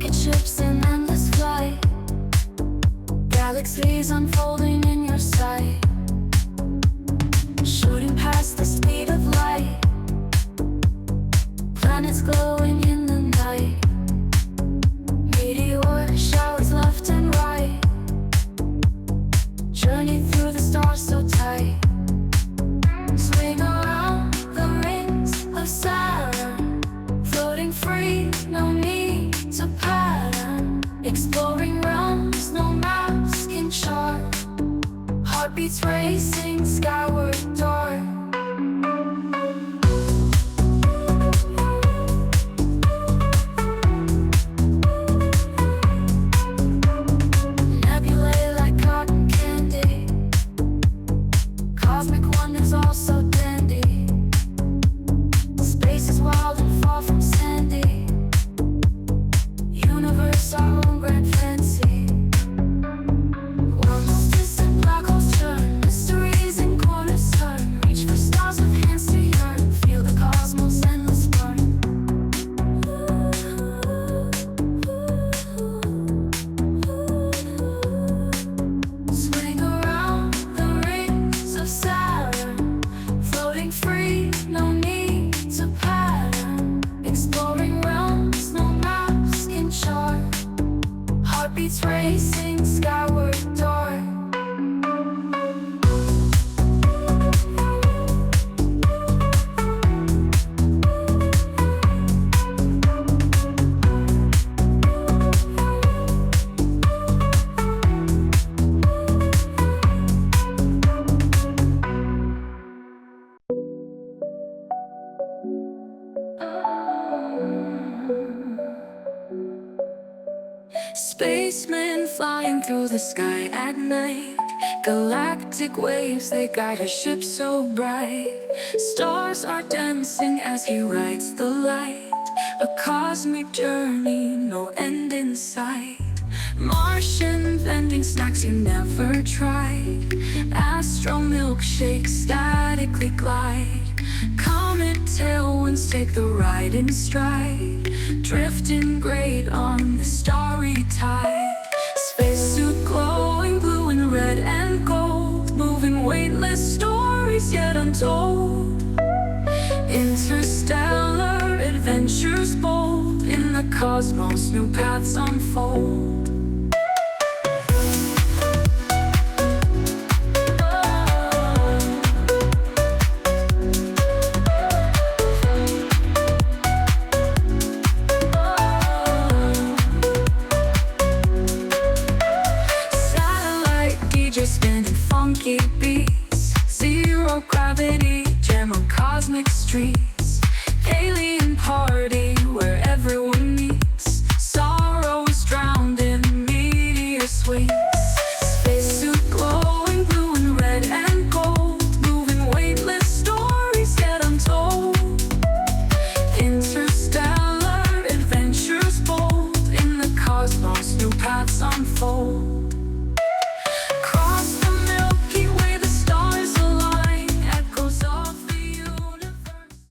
Rocket ships in endless flight, galaxies unfolding in your sight, shooting past the speed of light, planets glowing in the night, meteor showers left and right, journey through the stars so tight, swing around the rings of Saturn, floating free, no need to pattern, exploring realms no maps can chart, heartbeats racing skyward toward. Nebulae like cotton candy, cosmic wonders all so dandy, space is wild and far from sandy, universe our own grand fancy, worlds distant, black holes turn, mysteries in corners turn, reach for stars with hands to yearn, feel the cosmos endless burn. Swing around the rings of Saturn, floating free, no need to pattern, exploring realms no maps can chart, heartbeats racing skyward toward. Spacemen flying through the sky at night, galactic waves, they guide a ship so bright, stars are dancing as he rides the light, a cosmic journey, no end in sight, Martian vending snacks you never tried, astro milkshakes statically glide, comet tailwinds take the ride in stride, drifting great on the starry tide, spacesuit glowing blue and red and gold, moving weightless stories yet untold, interstellar adventures bold, in the cosmos new paths unfold.